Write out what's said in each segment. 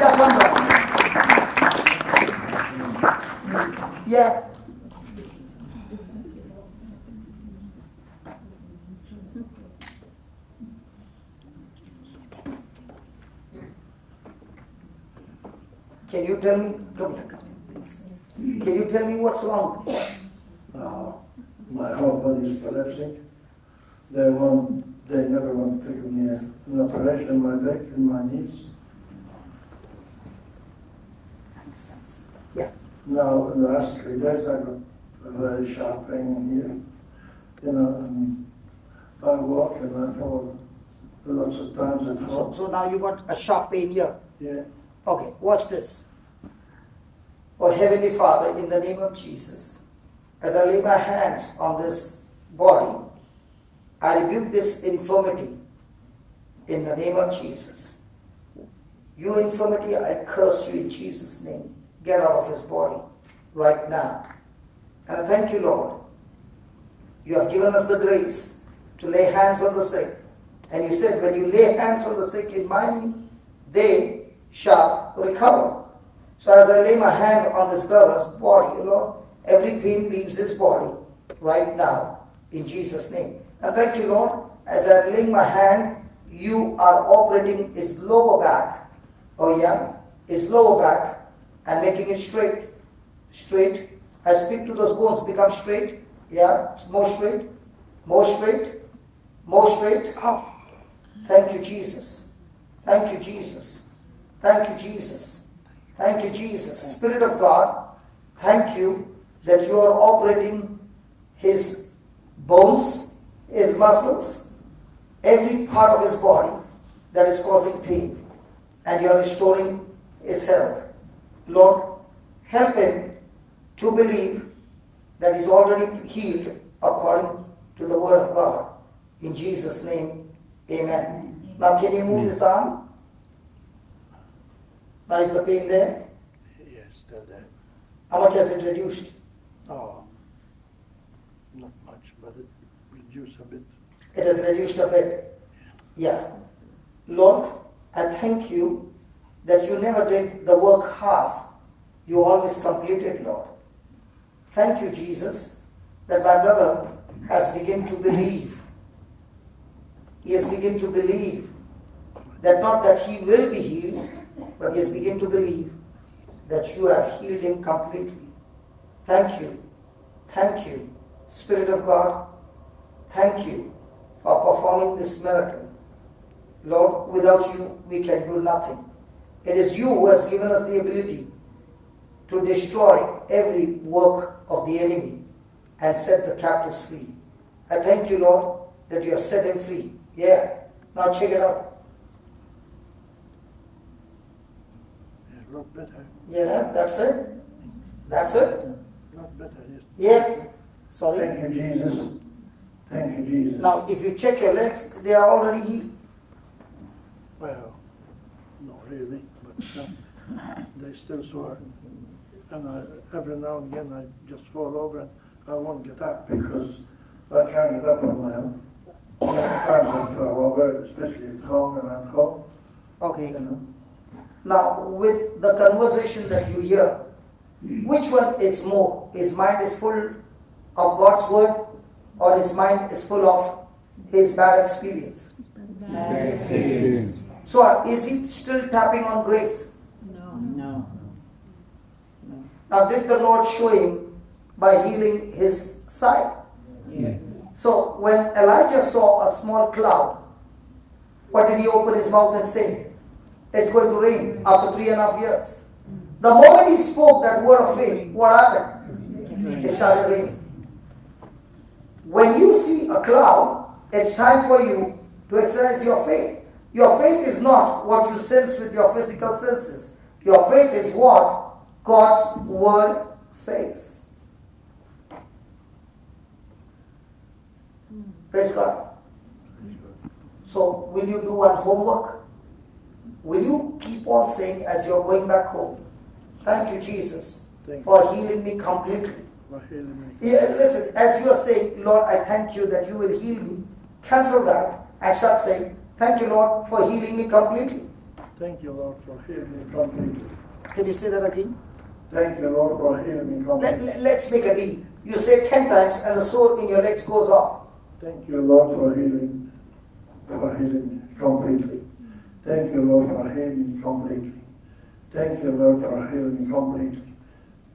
Just one more. Yeah. Can you tell me, come here, please. Can you tell me what's wrong? My whole body is collapsing. They never want to give me an operation in my back and my knees. Makes sense. Yeah. Now, in the last 3 days, I got a very sharp pain here. You know, and I walk and I fall lots of times at home. So now you got a sharp pain here. Yeah. Okay, watch this. Oh, Heavenly Father, in the name of Jesus, as I lay my hands on this body, I rebuke this infirmity in the name of Jesus. You infirmity, I curse you in Jesus' name. Get out of his body right now. And I thank you, Lord. You have given us the grace to lay hands on the sick. And you said, when you lay hands on the sick in my name, they shall recover. So as I lay my hand on this brother's body, Lord, every pain leaves his body right now in Jesus' name. And thank you, Lord, as I lay my hand, you are operating his lower back, his lower back, and making it straight. Straight. I speak to those bones, become straight. Yeah, more straight, more straight, more straight. Oh, thank you, Jesus. Thank you, Jesus. Thank you, Jesus. Thank you, Jesus. Spirit of God, thank you that you are operating his bones, his muscles, every part of his body that is causing pain, and you are restoring his health. Lord, help him to believe that he's already healed according to the word of God. In Jesus' name, amen. Now can you move this arm? Now is the pain there? Yes, still there. How much has it reduced? Oh, not much, but it reduced a bit. It has reduced a bit. Yeah. Lord, I thank you that you never did the work half. You always completed, Lord. Thank you, Jesus, that my brother has begun to believe. He has begun to believe that not that he will be healed, but he has begun to believe that you have healed him completely. Thank you. Thank you, Spirit of God. Thank you for performing this miracle. Lord, without you, we can do nothing. It is you who has given us the ability to destroy every work of the enemy and set the captives free. I thank you, Lord, that you have set him free. Yeah. Now check it out. Yeah, a lot better. Yeah, that's it. That's it. A lot better, yes. Yeah. Sorry. Thank you, Jesus. Thank you, Jesus. Now, if you check your legs, they are already healed. Well, not really, but they still sore. And every now and again I just fall over and I won't get up because I can't get up on my own. Sometimes I fall over, especially at home and at home. Okay. You know. Now, with the conversation that you hear, which one is more? His mind is full of God's word, or his mind is full of his bad experience? Bad experience. So, is he still tapping on grace? No. Now, did the Lord show him by healing his side? Yes. So, when Elijah saw a small cloud, what did he open his mouth and say? It's going to rain after 3.5 years. The moment he spoke that word of faith, what happened? It started raining. When you see a cloud, it's time for you to exercise your faith. Your faith is not what you sense with your physical senses. Your faith is what God's word says. Praise God. So, will you do one homework? Will you keep on saying as you're going back home, thank you, Jesus, for healing me completely. Yeah, listen, as you are saying, Lord, I thank you that you will heal me. Cancel that and start saying, thank you, Lord, for healing me completely. Thank you, Lord, for healing me completely. Can you say that again? Thank you, Lord, for healing me completely. Let's make a deal. You say 10 times and the sore in your legs goes off. Thank you, Lord, for healing me completely. Thank you, Lord, for healing me completely. Thank you, Lord, for healing me completely.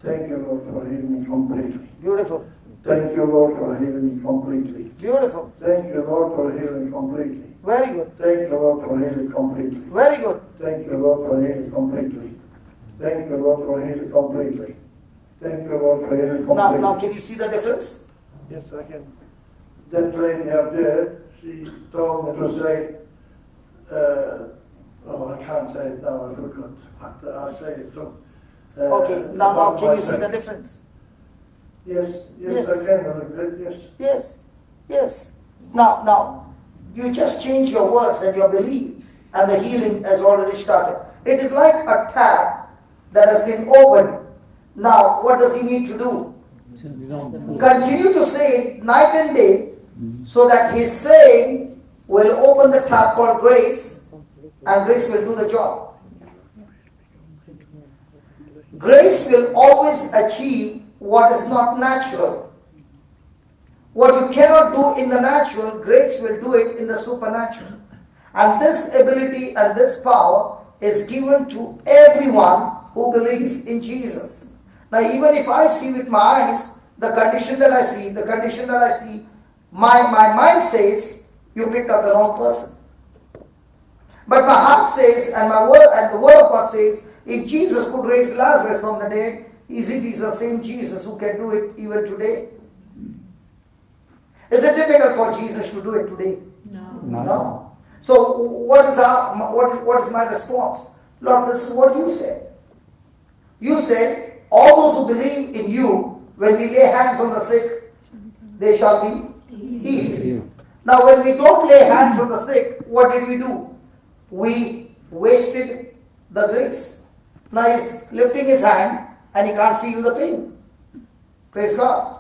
Thank you, Lord, for healing me completely. Beautiful. Thank you, Lord, for healing me completely. Beautiful. Thank you, Lord, for healing me completely. Very good. Thank you, Lord, for healing completely. Very good. Thank you, Lord, for healing completely. Thank you, Lord, for healing completely. Thank you, Lord, for healing completely. Now can you see the difference? Yes, I can. That lady up there, she told me to say, I can't say it now, I forgot. I'll say it too. Okay, now can you see the difference? Yes, Yes. I can a little bit, yes. Yes, yes. Now, you just change your words and your belief, and the healing has already started. It is like a tap that has been opened. Now, what does he need to do? Continue to say it night and day, so that his saying will open the tap called grace, and grace will do the job. Grace will always achieve what is not natural. What you cannot do in the natural, grace will do it in the supernatural. And this ability and this power is given to everyone who believes in Jesus. Now, even if I see with my eyes the condition that I see, my mind says, you picked up the wrong person. But my heart says, and the word of God says, if Jesus could raise Lazarus from the dead, is it the same Jesus who can do it even today? Is it difficult for Jesus to do it today? No. So what is my response? Lord, this is what you said. You said, all those who believe in you, when we lay hands on the sick, they shall be healed. Now when we don't lay hands on the sick, what did we do? We wasted the grace. Now he's lifting his hand and he can't feel the pain. Praise God.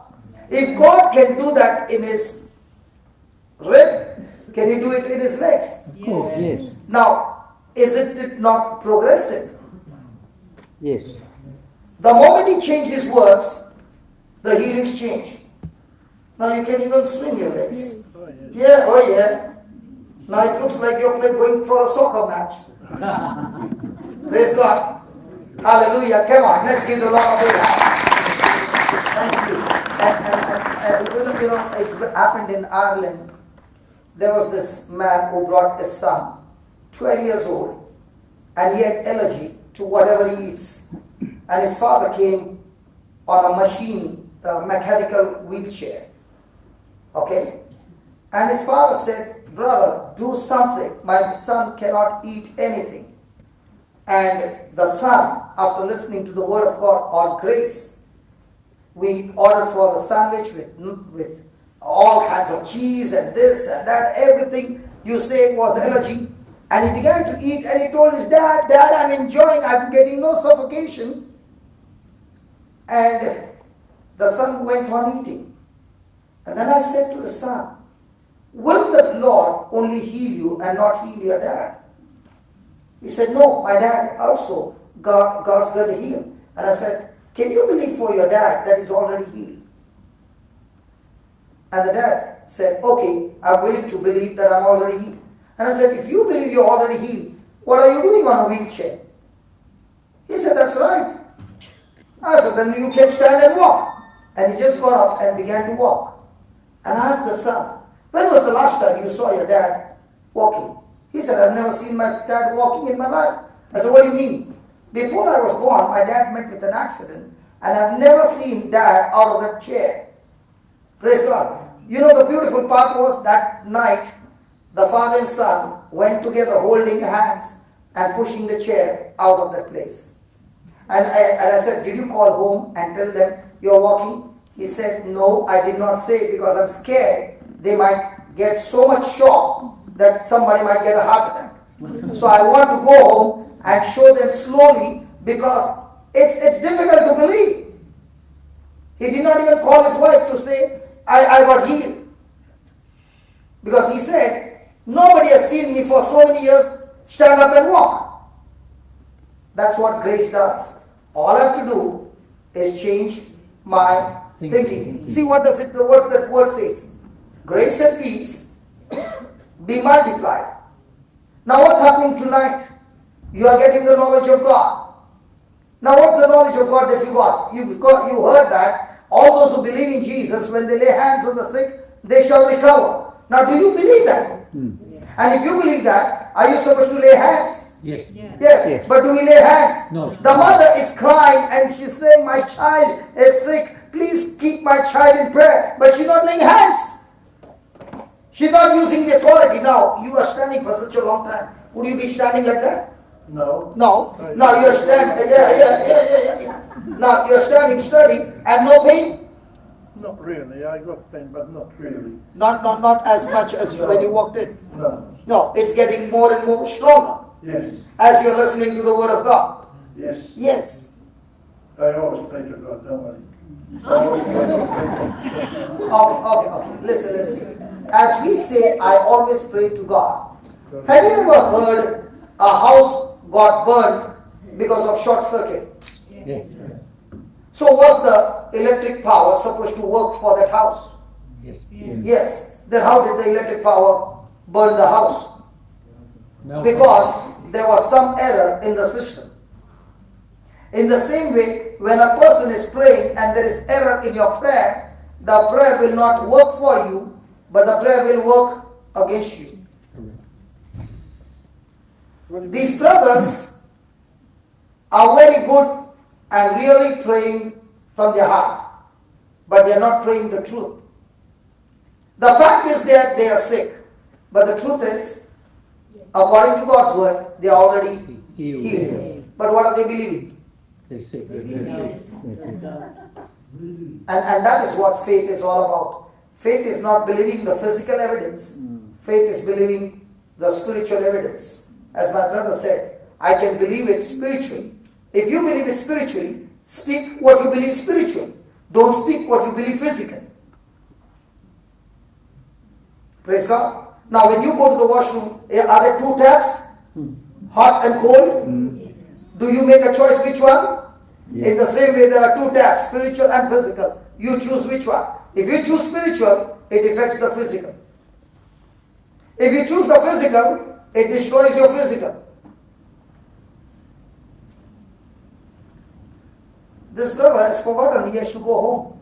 If God can do that in his rib, can he do it in his legs? Yes. Now, isn't it not progressive? Yes. The moment he changed his words, the healings change. Now you can even swing your legs. Oh yeah. Now it looks like you're going for a soccer match. Praise God. Hallelujah. Come on, let's give the Lord a big hand. Thank you. And it happened in Ireland. There was this man who brought his son, 12 years old, and he had allergy to whatever he eats. And his father came on a machine, a mechanical wheelchair. Okay? And his father said, brother, do something. My son cannot eat anything. And the son, after listening to the word of God on grace, we ordered for the sandwich with all kinds of cheese and this and that, everything you say was allergy. And he began to eat and he told his dad, I'm enjoying, I'm getting no suffocation. And the son went on eating. And then I said to the son, will the Lord only heal you and not heal your dad? He said, no, my dad also, God's going to heal. And I said, can you believe for your dad that is already healed? And the dad said, okay, I'm willing to believe that I'm already healed. And I said, if you believe you're already healed, what are you doing on a wheelchair? He said, that's right. I said, then you can stand and walk. And he just got up and began to walk. And I asked the son, when was the last time you saw your dad walking? He said, I've never seen my dad walking in my life. I said, what do you mean? Before I was born, my dad met with an accident, and I've never seen dad out of that chair. Praise God. You know, the beautiful part was that night, the father and son went together holding hands and pushing the chair out of that place. And I said, did you call home and tell them you're walking? He said, no, I did not say, because I'm scared they might get so much shock that somebody might get a heart attack. So I want to go home and show them slowly, because it's difficult to believe. He did not even call his wife to say, I got healed. Because he said, nobody has seen me for so many years stand up and walk. That's what grace does. All I have to do is change my thinking. See what's that word says? Grace and peace be multiplied. Now what's happening tonight? You are getting the knowledge of God. Now what's the knowledge of God that you got? You heard that all those who believe in Jesus, when they lay hands on the sick, they shall recover. Now do you believe that? And if you believe that, are you supposed to lay hands? Yes. Yes. But do we lay hands? No. The mother is crying and she's saying, my child is sick. Please keep my child in prayer. But she's not laying hands. She's not using the authority. Now, you are standing for such a long time. Would you be standing like that? No. No. Now you are standing. Yeah. Now you are standing steady and no pain. Not really. I got pain, but not really. Not as much as when you walked in. No. No, it's getting more and more stronger Yes. as you're listening to the word of God. Yes. Yes. I always pray to God, don't worry. I always pray to God. Okay. Listen. As we say, I always pray to God. Have you ever heard a house got burned because of short circuit? Yes. So was the electric power supposed to work for that house? Yes. Yes. Then how did the electric power burn the house? Because there was some error in the system. In the same way, when a person is praying and there is error in your prayer, the prayer will not work for you, but the prayer will work against you. These brothers are very good and really praying from their heart, but they are not praying the truth. The fact is that they are sick, but the truth is, according to God's word, they are already healed. But what are they believing? They're sick. And that is what faith is all about. Faith is not believing the physical evidence. Faith is believing the spiritual evidence. As my brother said, I can believe it spiritually. If you believe it spiritually, speak what you believe spiritually. Don't speak what you believe physically. Praise God. Now when you go to the washroom, are there two taps? Hot and cold? Do you make a choice which one? Yes. In the same way there are two taps, spiritual and physical. You choose which one. If you choose spiritual, it affects the physical. If you choose the physical, it destroys your physical. This brother has forgotten he has to go home.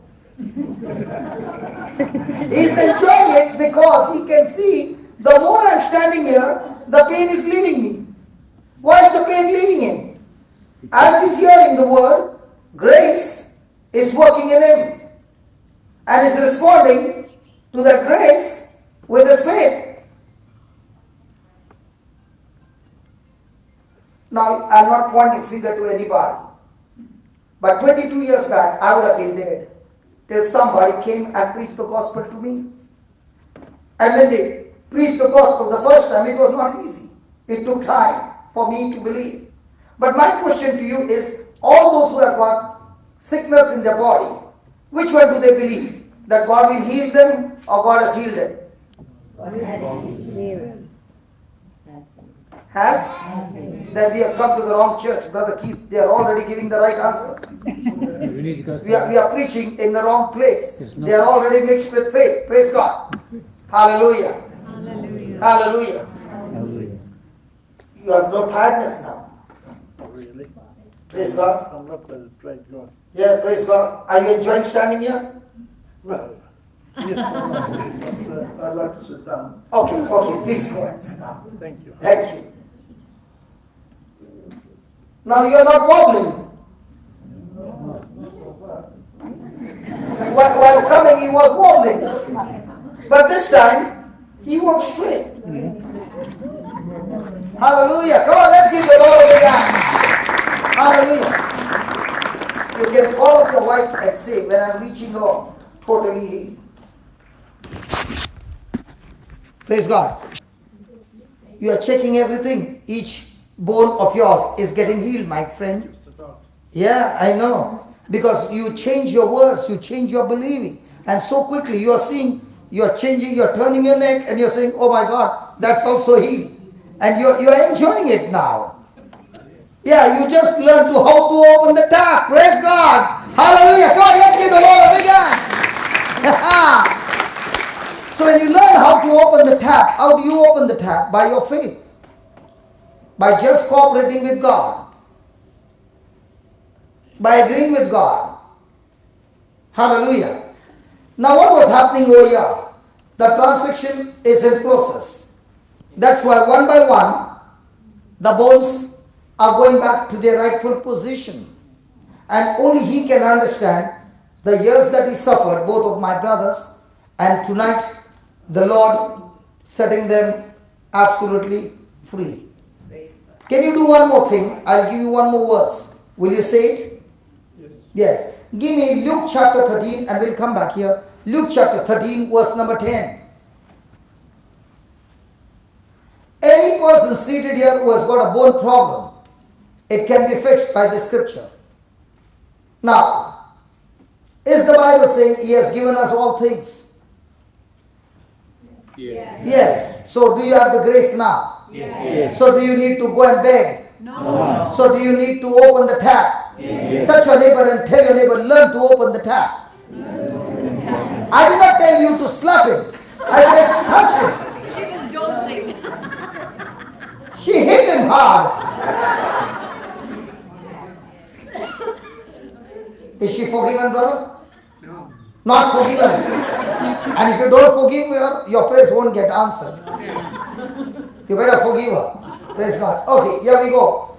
He's enjoying it because he can see the more I'm standing here, the pain is leaving me. Why is the pain leaving him? As he's hearing the word, grace is working in him and is responding to that grace with his faith. Now, I'm not pointing finger to anybody, but 22 years back, I would have been dead till somebody came and preached the gospel to me. And when they preached the gospel the first time, it was not easy. It took time for me to believe. But my question to you is, all those who have got sickness in their body, which one do they believe? That God will heal them or God has healed them? Has? Then we have come to the wrong church. Brother Keith, they are already giving the right answer. We are preaching in the wrong place. They are already mixed with faith. Praise God. Hallelujah. Hallelujah. You have no tiredness now. Really? Praise God. I'm not going to pray God. Yeah, praise God. Are you enjoying standing here? Well, yes, but I'd like to sit down. Okay, please go and sit down. Thank you. Thank you. Now you are not wobbling. While coming he was wobbling. But this time, he walked straight. Hallelujah. Come on, let's give the Lord a big hand. Hallelujah. You can call up your wife and say, when I'm reaching Lord, totally healed. Praise God. You are checking everything. Each bone of yours is getting healed, my friend. Yeah, I know. Because you change your words, you change your believing. And so quickly you are seeing, you are changing, you are turning your neck and you are saying, oh my God, that's also healed. And you are enjoying it now. Yeah, you just learn to how to open the tap. Praise God. Hallelujah. Come on, let's give the Lord a big hand. So when you learn how to open the tap, how do you open the tap? By your faith. By just cooperating with God. By agreeing with God. Hallelujah. Now what was happening over here? The transaction is in process. That's why one by one, the bones are going back to their rightful position. And only He can understand the years that He suffered, both of my brothers, and tonight the Lord setting them absolutely free. Can you do one more thing? I'll give you one more verse. Will you say it? Yes. Give me Luke chapter 13 and we'll come back here. Luke chapter 13 verse number 10. Any person seated here who has got a bone problem, it can be fixed by the scripture. Now, is the Bible saying He has given us all things? Yes. So do you have the grace now? Yes. So do you need to go and beg? No. So do you need to open the tap? Yes. Touch your neighbor and tell your neighbor, learn to open the tap. I did not tell you to slap him. I said touch him. She was dosing. She hit him hard. Is she forgiven, brother? No. Not forgiven. And if you don't forgive her, your prayers won't get answered. You better forgive her. Praise God. Okay, here we go.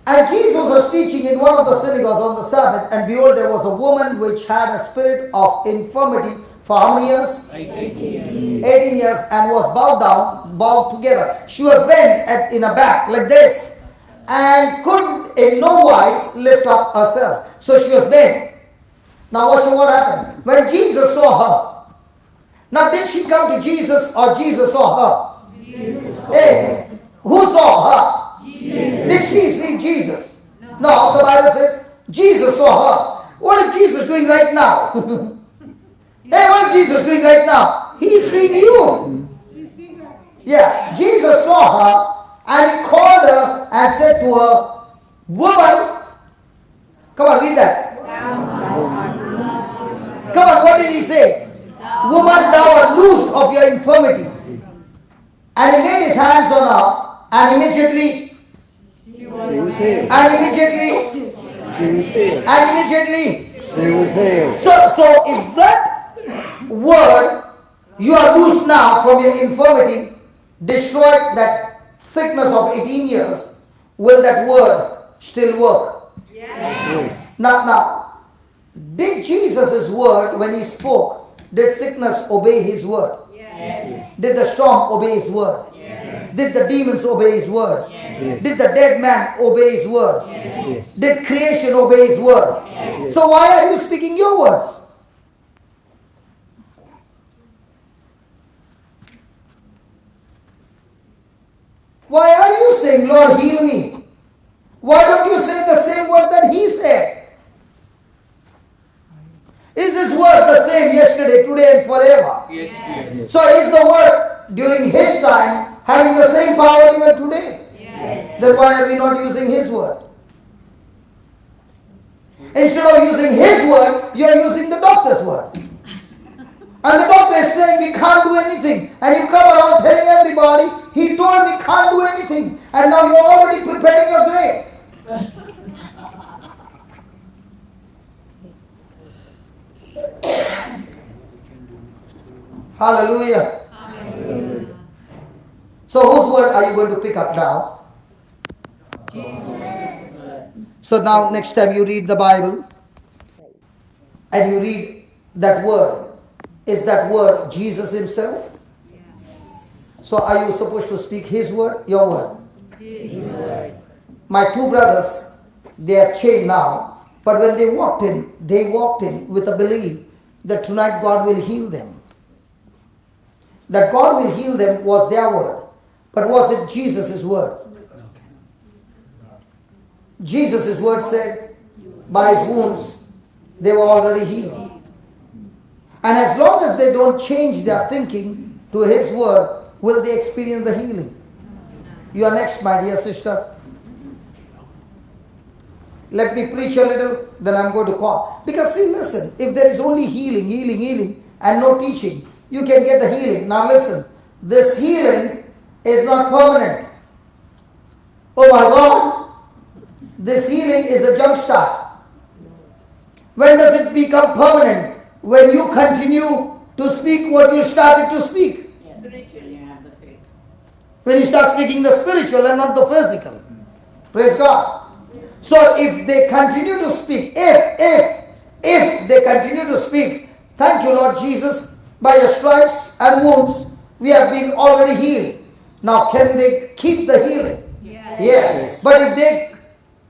And Jesus was teaching in one of the synagogues on the Sabbath, and behold, there was a woman which had a spirit of infirmity for how many years? 18 years, and was bowed together. She was bent in a back like this, and could in no wise lift up herself. So she was bent. Now watch what happened. When Jesus saw her, now did she come to Jesus or Jesus saw her? Jesus. Hey, who saw her? Jesus. Did she see Jesus? No, the Bible says Jesus saw her. What is Jesus doing right now? Hey, what is Jesus doing right now? He's seeing you. Yeah, Jesus saw her and He called her and said to her, woman, come on, read that. Come on, what did He say? Woman, thou art loosed of your infirmity. And He laid His hands on her, and immediately, So if that word, you are loosed now from your infirmity, destroyed that sickness of 18 years, will that word still work? Yes. Now, did Jesus' word, when He spoke, did sickness obey His word? Yes. Did the storm obey His word? Yes. Did the demons obey His word? Yes. Did the dead man obey His word? Yes. Did creation obey His word? Yes. So why are you speaking your words? Why are you saying, Lord, heal me? Why don't you say the same word that He said? Is His word the same yesterday, today, and forever? Yes. So is the word during His time having the same power even today? Yes. Then why are we not using His word? Instead of using His word, you are using the doctor's word. And the doctor is saying we can't do anything. And you come around telling everybody, he told me can't do anything. And now you're already preparing your grave. Hallelujah. Hallelujah. So whose word are you going to pick up now? Jesus. So now next time you read the Bible and you read that word, is that word Jesus Himself? So are you supposed to speak His word, your word? His word. My two brothers, they have changed now, but when they walked in with a belief that tonight God will heal them. That God will heal them was their word. But was it Jesus' word? Jesus' word said, by His wounds, they were already healed. And as long as they don't change their thinking to His word, will they experience the healing? You are next, my dear sister. let me preach a little, then I'm going to call. Because see, listen, if there is only healing, and no teaching, you can get the healing. Now listen, this healing is not permanent. Oh my God, this healing is a jump start. When does it become permanent? When you continue to speak what you started to speak. When you start speaking the spiritual and not the physical. Praise God. So if they continue to speak, if they continue to speak, thank you Lord Jesus, by your stripes and wounds, we have been already healed. Now can they keep the healing? Yes. But if they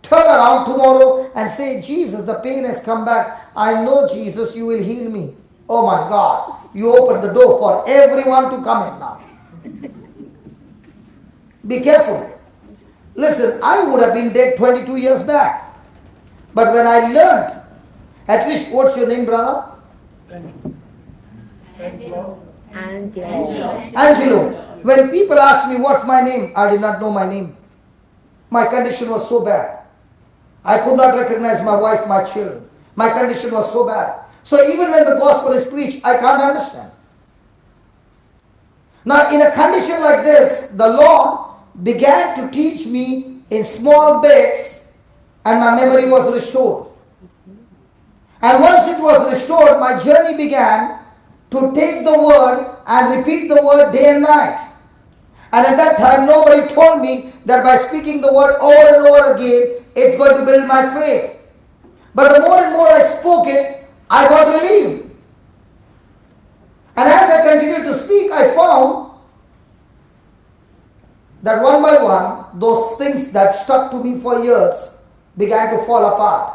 turn around tomorrow and say, Jesus, the pain has come back. I know, Jesus, you will heal me. Oh my God. You open the door for everyone to come in now. Be careful. Listen, I would have been dead 22 years back. But when I learned, at least, what's your name, brother? Angelo. When people ask me what's my name, I did not know my name. My condition was so bad. I could not recognize my wife, my children. My condition was so bad. So even when the gospel is preached, I can't understand. Now in a condition like this, the Lord began to teach me in small bits and my memory was restored. And once it was restored, my journey began to take the word and repeat the word day and night. And at that time, nobody told me that by speaking the word over and over again, it's going to build my faith. But the more and more I spoke it, I got relieved. And as I continued to speak, I found that one by one, those things that stuck to me for years began to fall apart.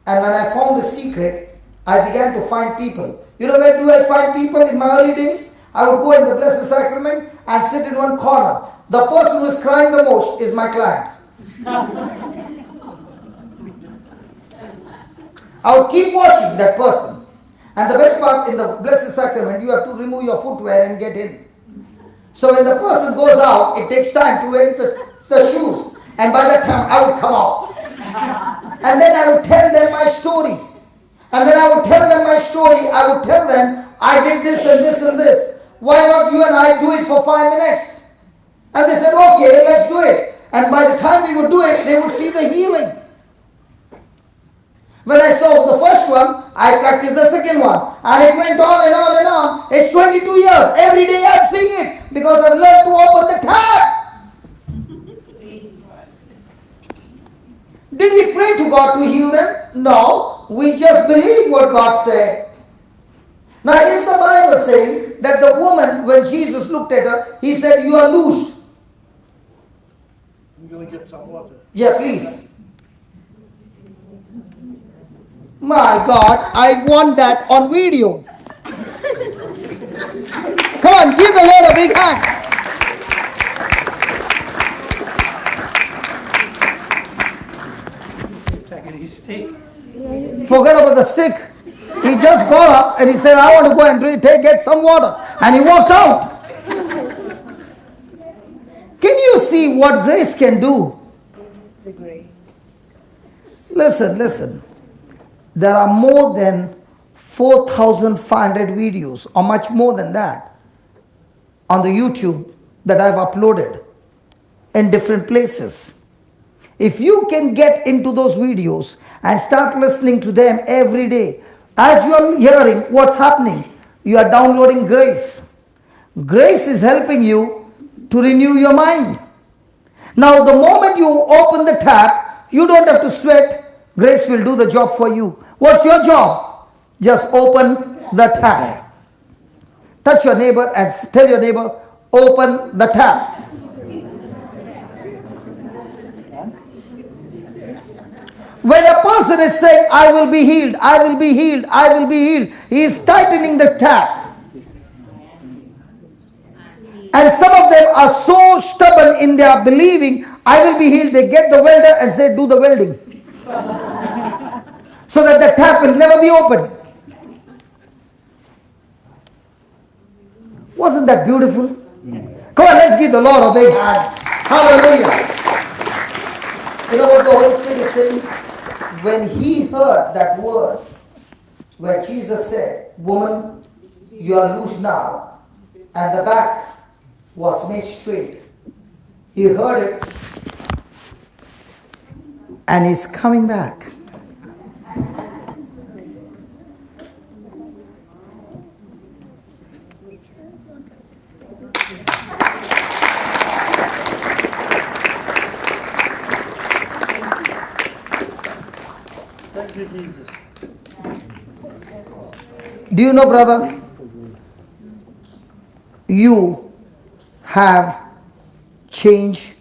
And when I found the secret, I began to find people. You know where do I find people in my early days? I would go in the Blessed Sacrament and sit in one corner. The person who is crying the most is my client. I would keep watching that person. And the best part, in the Blessed Sacrament, you have to remove your footwear and get in. So when the person goes out, it takes time to wear the shoes. And by that time, I would come out. And then I would tell them my story. And when I would tell them my story, I would tell them, I did this and this and this. Why not you and I do it for 5 minutes? And they said, okay, let's do it. And by the time we would do it, they would see the healing. When I saw the first one, I practiced the second one. And it went on and on and on. It's 22 years. Every day I'm seeing it. Because I've learned to open the tap. Did we pray to God to heal them? No. We just believe what God said. Now is the Bible saying that the woman, when Jesus looked at her, he said, you are loosed. I'm going to get some water. Yeah, please. My God, I want that on video. Come on, give the Lord a big hand. Forget about the stick. He just got up and he said, I want to go and get some water. And he walked out. Can you see what grace can do? Listen. There are more than 4,500 videos, or much more than that, on the YouTube that I've uploaded in different places. If you can get into those videos and start listening to them every day, as you are hearing what's happening, you are downloading grace. Grace is helping you to renew your mind. Now, the moment you open the tap, you don't have to sweat. Grace will do the job for you. What's your job? Just open the tap. Touch your neighbor and tell your neighbor, open the tap. When a person is saying, I will be healed, I will be healed, I will be healed, he is tightening the tap. And some of them are so stubborn in their believing, I will be healed. They get the welder and say, do the welding. So that the tap will never be opened. Wasn't that beautiful? Come on, let's give the Lord a big hand. Hallelujah. You know what the Holy Spirit is saying? when he heard that word, where Jesus said, "Woman, you are loose now," and the back was made straight, he heard it and he's coming back. Thank you, Jesus. Do you know, brother, you have changed.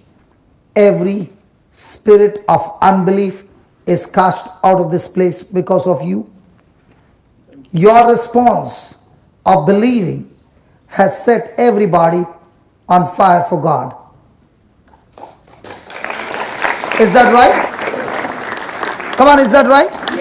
Every spirit of unbelief is cast out of this place because of you. Your response of believing has set everybody on fire for God. Is that right? Come on, is that right?